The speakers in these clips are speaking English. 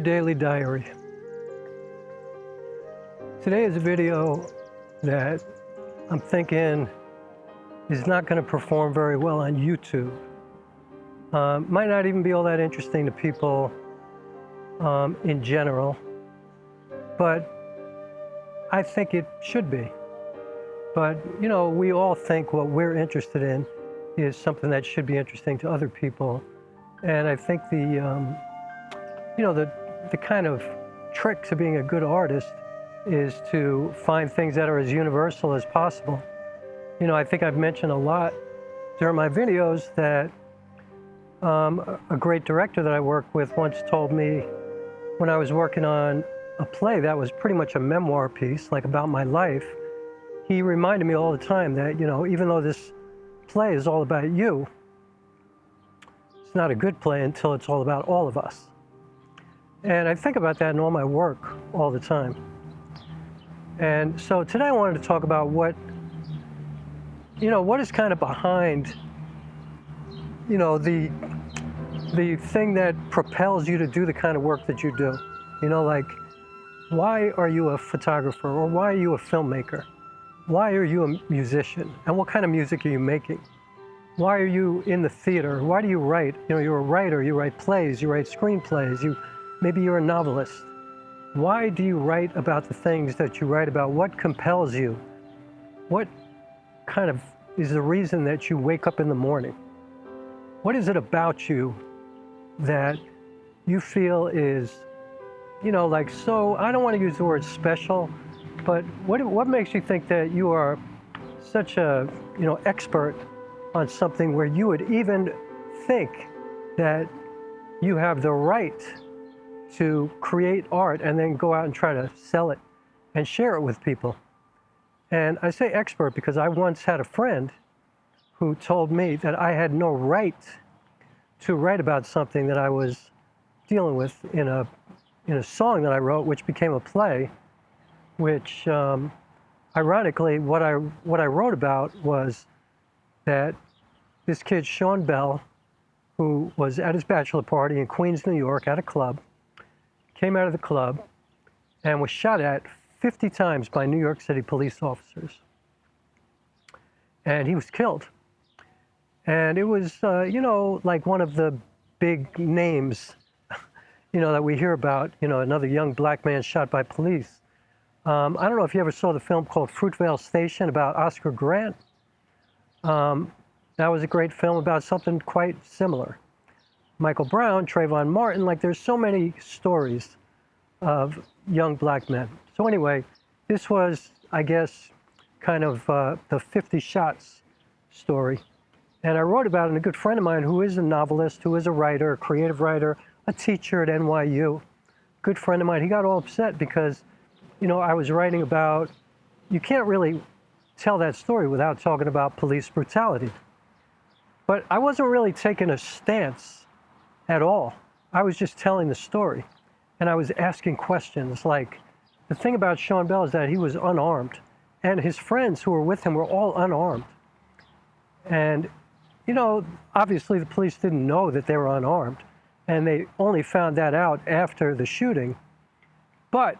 Daily Diary. Today is a video that I'm thinking is not going to perform very well on YouTube. Might not even be all that interesting to people in general, but I think it should be. But, you know, we all think what we're interested in is something that should be interesting to other people. And I think the kind of trick to being a good artist is to find things that are as universal as possible. You know, I think I've mentioned a lot during my videos that a great director that I work with once told me when I was working on a play that was pretty much a memoir piece, like about my life, he reminded me all the time that, you know, even though this play is all about you, it's not a good play until it's all about all of us. And I think about that in all my work all the time. And so today I wanted to talk about what is kind of behind, the thing that propels you to do the kind of work that you do. You know, like, why are you a photographer, or why are you a filmmaker? Why are you a musician? And what kind of music are you making? Why are you in the theater? Why do you write? You know, you're a writer, you write plays, you write screenplays, maybe you're a novelist. Why do you write about the things that you write about? What compels you? What kind of is the reason that you wake up in the morning? What is it about you that you feel is, so, I don't want to use the word special, but what makes you think that you are such a, expert on something where you would even think that you have the right to create art and then go out and try to sell it and share it with people? And I say expert because I once had a friend who told me that I had no right to write about something that I was dealing with in a song that I wrote, which became a play, which ironically, what I wrote about was that this kid, Shawn Bell, who was at his bachelor party in Queens, New York, at a club, came out of the club and was shot at 50 times by New York City police officers. And he was killed. And it was, like one of the big names, that we hear about, another young black man shot by police. I don't know if you ever saw the film called Fruitvale Station about Oscar Grant. That was a great film about something quite similar. Michael Brown, Trayvon Martin, like there's so many stories of young black men. So anyway, this was, I guess, kind of the 50 shots story. And I wrote about it, and a good friend of mine who is a novelist, who is a writer, a creative writer, a teacher at NYU, good friend of mine, he got all upset because, I was writing about, you can't really tell that story without talking about police brutality. But I wasn't really taking a stance at all. I was just telling the story. And I was asking questions like, the thing about Shawn Bell is that he was unarmed. And his friends who were with him were all unarmed. And, obviously the police didn't know that they were unarmed. And they only found that out after the shooting. But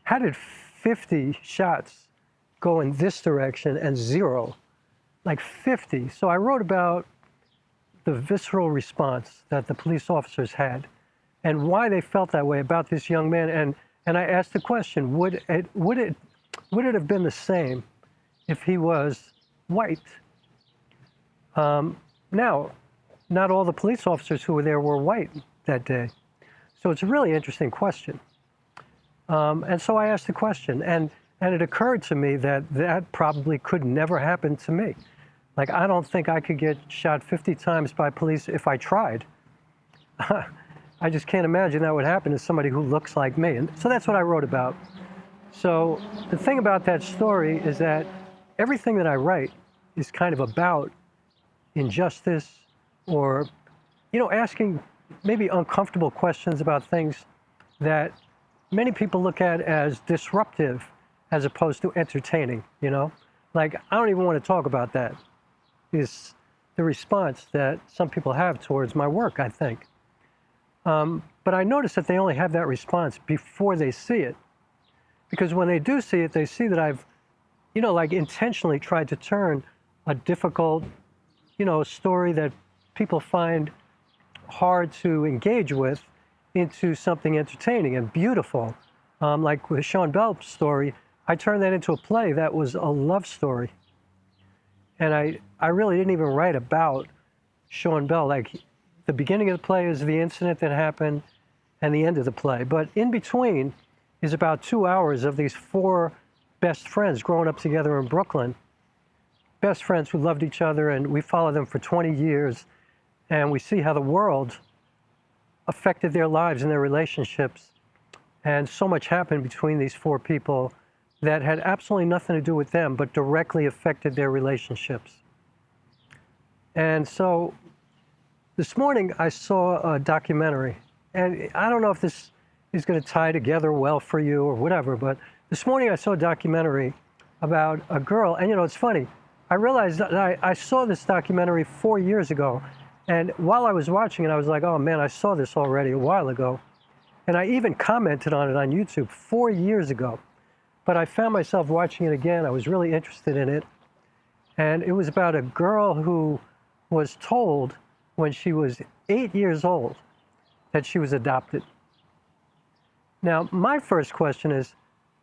how did 50 shots go in this direction and 0? Like 50. So I wrote about the visceral response that the police officers had and why they felt that way about this young man. And I asked the question, would it have been the same if he was white? Now, not all the police officers who were there were white that day. So it's a really interesting question. And so I asked the question, and it occurred to me that probably could never happen to me. Like, I don't think I could get shot 50 times by police if I tried. I just can't imagine that would happen to somebody who looks like me. And so that's what I wrote about. So the thing about that story is that everything that I write is kind of about injustice or, asking maybe uncomfortable questions about things that many people look at as disruptive as opposed to entertaining, Like, I don't even want to talk about that. Is the response that some people have towards my work, I think. But I noticed that they only have that response before they see it. Because when they do see it, they see that I've, like intentionally tried to turn a difficult, story that people find hard to engage with into something entertaining and beautiful. Like with Shawn Bell's story, I turned that into a play that was a love story. And I really didn't even write about Shawn Bell. Like, the beginning of the play is the incident that happened and the end of the play. But in between is about 2 hours of these 4 best friends growing up together in Brooklyn. Best friends who loved each other, and we followed them for 20 years. And we see how the world affected their lives and their relationships. And so much happened between these 4 people that had absolutely nothing to do with them, but directly affected their relationships. And so this morning I saw a documentary, and I don't know if this is going to tie together well for you or whatever, but this morning I saw a documentary about a girl, and it's funny, I realized that I saw this documentary 4 years ago, and while I was watching it, I was like, oh man, I saw this already a while ago. And I even commented on it on YouTube 4 years ago. But I found myself watching it again. I was really interested in it. And it was about a girl who was told when she was 8 years old that she was adopted. Now, my first question is,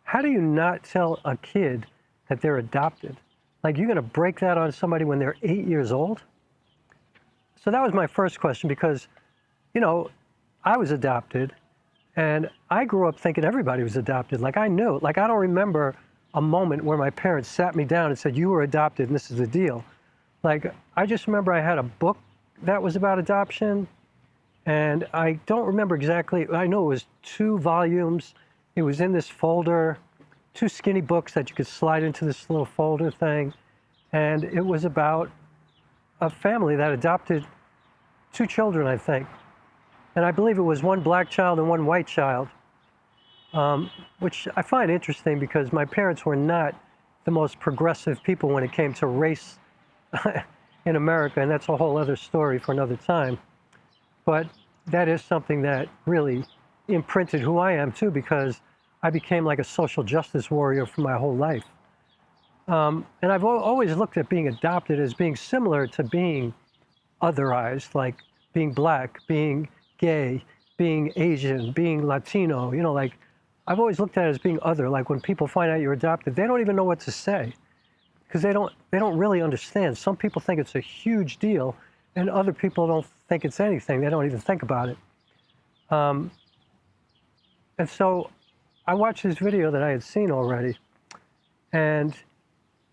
how do you not tell a kid that they're adopted? Like, you're going to break that on somebody when they're 8 years old? So that was my first question because, I was adopted. And I grew up thinking everybody was adopted. Like, I knew. Like, I don't remember a moment where my parents sat me down and said, you were adopted and this is the deal. Like, I just remember I had a book that was about adoption. And I don't remember exactly. I know it was 2 volumes. It was in this folder, 2 skinny books that you could slide into this little folder thing. And it was about a family that adopted 2 children, I think. And I believe it was 1 black child and 1 white child, which I find interesting because my parents were not the most progressive people when it came to race in America, and that's a whole other story for another time. But that is something that really imprinted who I am too, because I became like a social justice warrior for my whole life. And I've always looked at being adopted as being similar to being otherized, like being black, being gay, being Asian, being Latino, like I've always looked at it as being other. Like when people find out you're adopted, they don't even know what to say because they don't really understand. Some people think it's a huge deal and other people don't think it's anything. They don't even think about it. And so I watched this video that I had seen already, and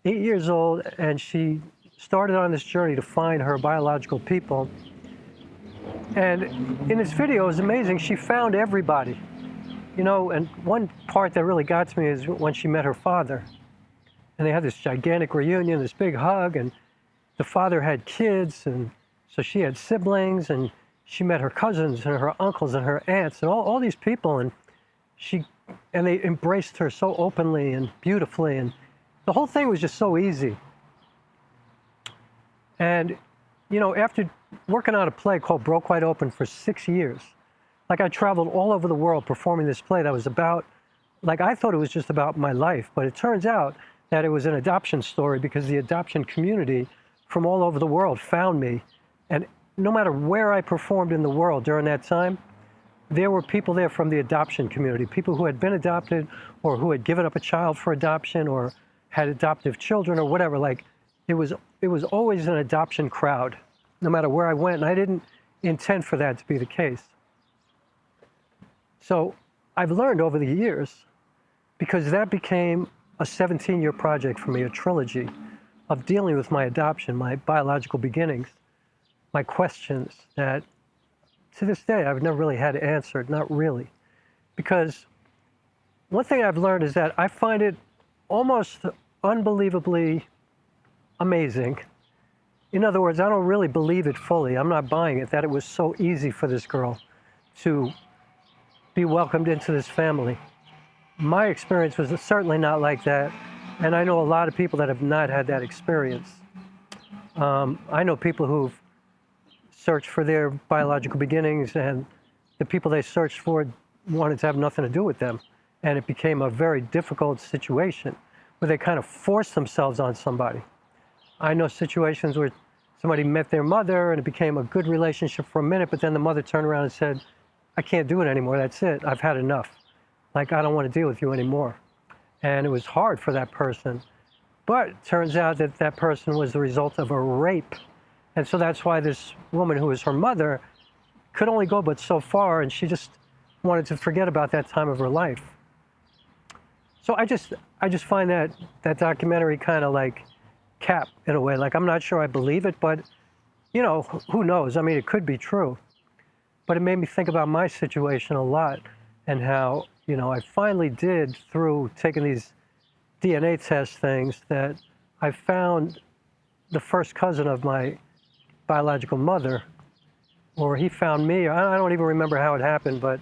8 years old, and she started on this journey to find her biological people. And in this video, it was amazing. She found everybody, and one part that really got to me is when she met her father. And they had this gigantic reunion, this big hug, and the father had kids, and so she had siblings, and she met her cousins and her uncles and her aunts and all these people, and they embraced her so openly and beautifully, and the whole thing was just so easy. And after working on a play called Broke Wide Open for 6 years, like I traveled all over the world performing this play that was about, like I thought it was just about my life, but it turns out that it was an adoption story because the adoption community from all over the world found me. And no matter where I performed in the world during that time, there were people there from the adoption community, people who had been adopted or who had given up a child for adoption or had adoptive children or whatever. Like it was always an adoption crowd, no matter where I went, and I didn't intend for that to be the case. So I've learned over the years, because that became a 17-year project for me, a trilogy of dealing with my adoption, my biological beginnings, my questions that to this day I've never really had answered, not really. Because one thing I've learned is that I find it almost unbelievably amazing. In other words, I don't really believe it fully. I'm not buying it, that it was so easy for this girl to be welcomed into this family. My experience was certainly not like that, and I know a lot of people that have not had that experience. I know people who've searched for their biological beginnings and the people they searched for wanted to have nothing to do with them. And it became a very difficult situation where they kind of forced themselves on somebody. I know situations where somebody met their mother and it became a good relationship for a minute, but then the mother turned around and said, I can't do it anymore, that's it, I've had enough. Like, I don't want to deal with you anymore. And it was hard for that person. But it turns out that that person was the result of a rape. And so that's why this woman who was her mother could only go but so far, and she just wanted to forget about that time of her life. So I just find that documentary kind of like cap in a way. Like, I'm not sure I believe it, but you know, who knows? I mean, it could be true. But it made me think about my situation a lot and how, you know, I finally did, through taking these DNA test things, that I found the first cousin of my biological mother, or he found me. I don't even remember how it happened, but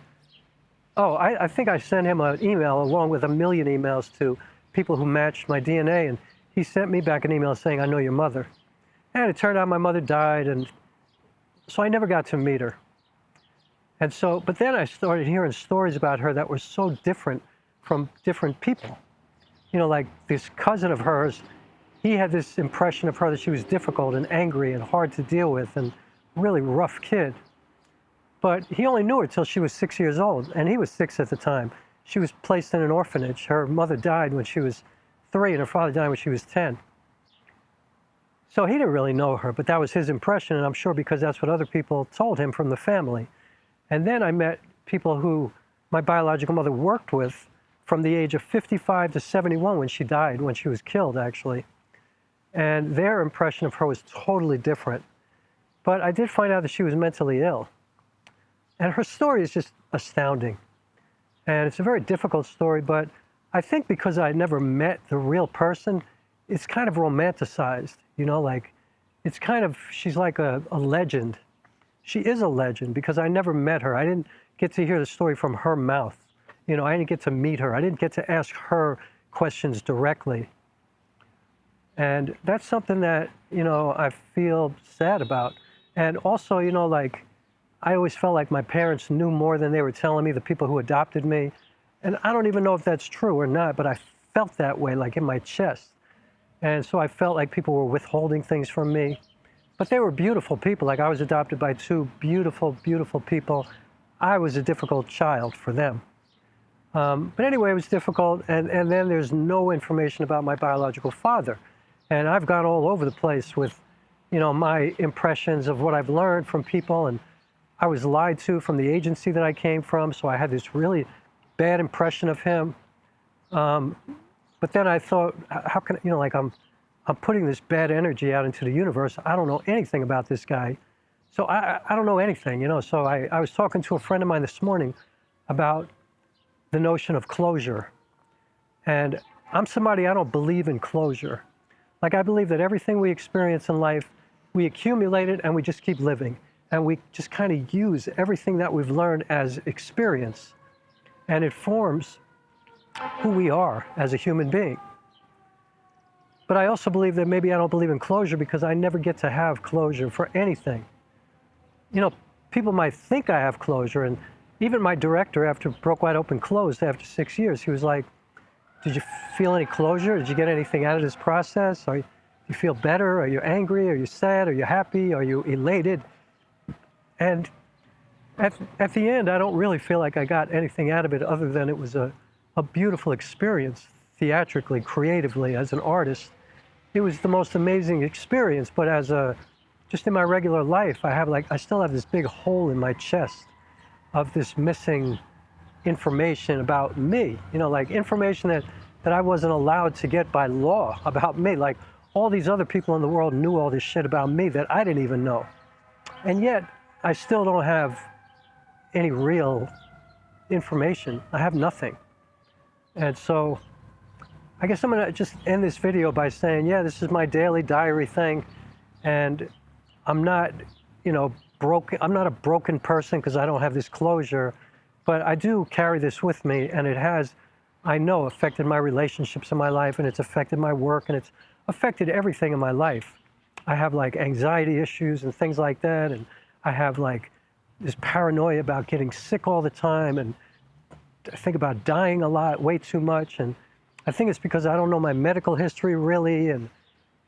I think I sent him an email along with 1 million emails to people who matched my DNA, and he sent me back an email saying, I know your mother. And it turned out my mother died, and so I never got to meet her. And so, but then I started hearing stories about her that were so different from different people. You know, like this cousin of hers, he had this impression of her that she was difficult and angry and hard to deal with and really rough kid. But he only knew her till she was 6 years old, and he was 6 at the time. She was placed in an orphanage. Her mother died when she was 3, and her father died when she was 10. So he didn't really know her, but that was his impression, and I'm sure because that's what other people told him from the family. And then I met people who my biological mother worked with from the age of 55 to 71 when she died, when she was killed, actually. And their impression of her was totally different. But I did find out that she was mentally ill. And her story is just astounding. And it's a very difficult story, but I think because I never met the real person, it's kind of romanticized, you know, like, it's kind of, she's like a legend. She is a legend because I never met her. I didn't get to hear the story from her mouth. You know, I didn't get to meet her. I didn't get to ask her questions directly. And that's something that, you know, I feel sad about. And also, you know, like, I always felt like my parents knew more than they were telling me, the people who adopted me. And I don't even know if that's true or not, but I felt that way, like in my chest. And so I felt like people were withholding things from me. But they were beautiful people. Like, I was adopted by 2 beautiful, beautiful people. I was a difficult child for them. But anyway, it was difficult. And then there's no information about my biological father. And I've gone all over the place with, you know, my impressions of what I've learned from people. And I was lied to from the agency that I came from. So I had this really bad impression of him. But then I thought, how can, you know, like, I'm putting this bad energy out into the universe. I don't know anything about this guy. So I don't know anything, you know. So I was talking to a friend of mine this morning about the notion of closure. And I'm somebody, I don't believe in closure. Like, I believe that everything we experience in life, we accumulate it and we just keep living. And we just kind of use everything that we've learned as experience. And it forms who we are as a human being. But I also believe that maybe I don't believe in closure because I never get to have closure for anything. You know, people might think I have closure, and even my director, after Broke Wide Open closed after 6 years, he was like, did you feel any closure? Did you get anything out of this process? Or you feel better? Are you angry? Are you sad? Are you happy? Are you elated? And at the end, I don't really feel like I got anything out of it other than it was a beautiful experience, theatrically, creatively, as an artist. It was the most amazing experience, but as just in my regular life, I still have this big hole in my chest of this missing information about me, you know, like information that I wasn't allowed to get by law about me. Like, all these other people in the world knew all this shit about me that I didn't even know. And yet, I still don't have any real information. I have nothing. And so I guess I'm gonna just end this video by saying, yeah, this is my daily diary thing. And I'm not, you know, broken. I'm not a broken person because I don't have this closure, but I do carry this with me, and it has, I know, affected my relationships in my life, and it's affected my work, and it's affected everything in my life. I have like anxiety issues and things like that, and I have like this paranoia about getting sick all the time, and I think about dying a lot, way too much. And I think it's because I don't know my medical history really, and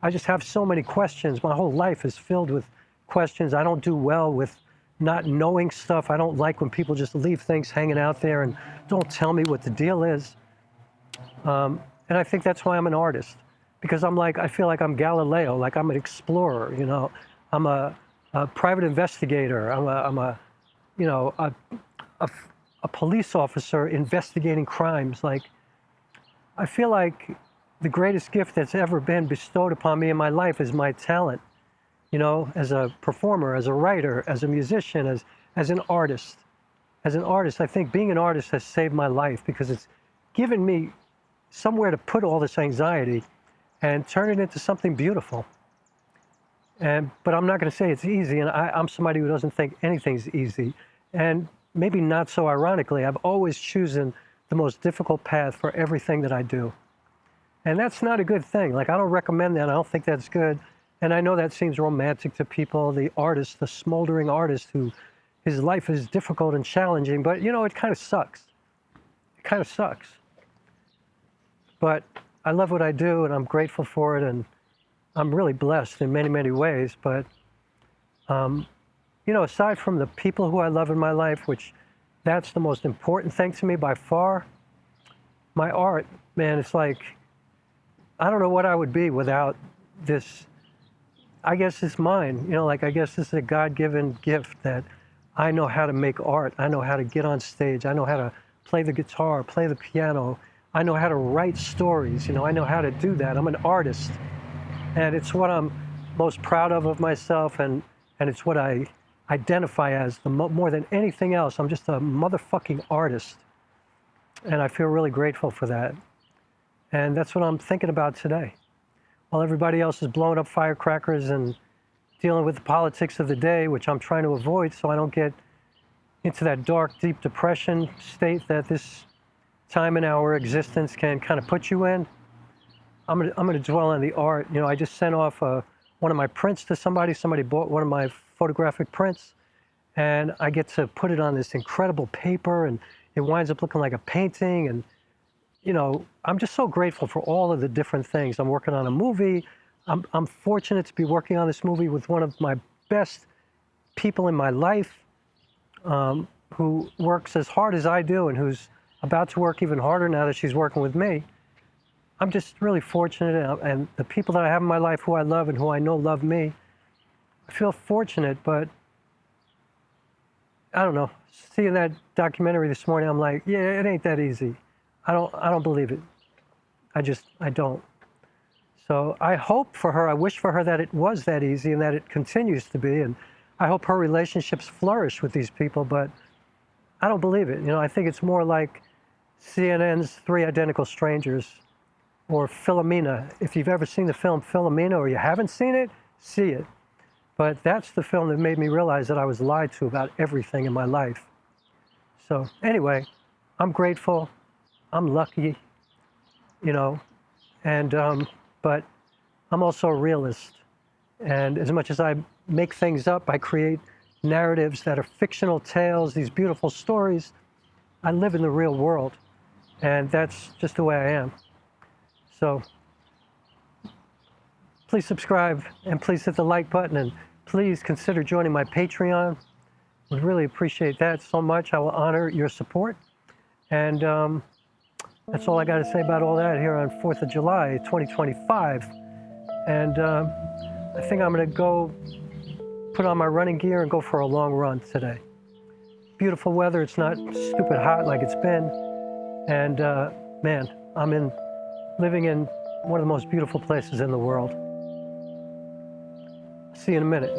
I just have so many questions. My whole life is filled with questions. I don't do well with not knowing stuff. I don't like when people just leave things hanging out there and don't tell me what the deal is. And I think that's why I'm an artist, because I feel like I'm Galileo, like I'm an explorer, you know. I'm a private investigator. I'm a police officer investigating crimes. Like, I feel like the greatest gift that's ever been bestowed upon me in my life is my talent, you know, as a performer, as a writer, as a musician, as an artist. As an artist, I think being an artist has saved my life, because it's given me somewhere to put all this anxiety and turn it into something beautiful. But I'm not going to say it's easy, and I'm somebody who doesn't think anything's easy. And maybe not so ironically, I've always chosen the most difficult path for everything that I do. And that's not a good thing. Like, I don't recommend that. I don't think that's good. And I know that seems romantic to people, the artist, the smoldering artist who his life is difficult and challenging, but you know, it kind of sucks. It kind of sucks. But I love what I do, and I'm grateful for it, and I'm really blessed in many, many ways. But, you know, aside from the people who I love in my life, which that's the most important thing to me by far, my art, man, it's like, I don't know what I would be without this. I guess it's mine, you know, like, I guess this is a God-given gift that I know how to make art. I know how to get on stage. I know how to play the guitar, play the piano. I know how to write stories, you know, I know how to do that. I'm an artist, and it's what I'm most proud of myself, and it's what I identify as more than anything else. I'm just a motherfucking artist, and I feel really grateful for that. And that's what I'm thinking about today. While everybody else is blowing up firecrackers and dealing with the politics of the day, which I'm trying to avoid so I don't get into that dark, deep depression state that this time in our existence can kind of put you in, I'm gonna dwell on the art. You know, I just sent off one of my prints to somebody. Somebody bought one of my photographic prints, and I get to put it on this incredible paper, and it winds up looking like a painting. And you know, I'm just so grateful for all of the different things. I'm working on a movie. I'm fortunate to be working on this movie with one of my best people in my life, who works as hard as I do, and who's about to work even harder now that she's working with me. I'm just really fortunate, and the people that I have in my life who I love and who I know love me, I feel fortunate. But I don't know, seeing that documentary this morning, I'm like, yeah, it ain't that easy. I don't believe it. I don't. So I hope for her, I wish for her that it was that easy and that it continues to be, and I hope her relationships flourish with these people, but I don't believe it. You know, I think it's more like CNN's Three Identical Strangers, or Philomena. If you've ever seen the film Philomena, or you haven't seen it, see it. But that's the film that made me realize that I was lied to about everything in my life. So anyway, I'm grateful, I'm lucky, you know, and but I'm also a realist. And as much as I make things up, I create narratives that are fictional tales, these beautiful stories. I live in the real world, and that's just the way I am. So please subscribe, and please hit the like button, and please consider joining my Patreon. Would really appreciate that so much. I will honor your support. And that's all I got to say about all that here on 4th of July, 2025. And I think I'm going to go put on my running gear and go for a long run today. Beautiful weather. It's not stupid hot like it's been. And man, I'm living in one of the most beautiful places in the world. See you in a minute.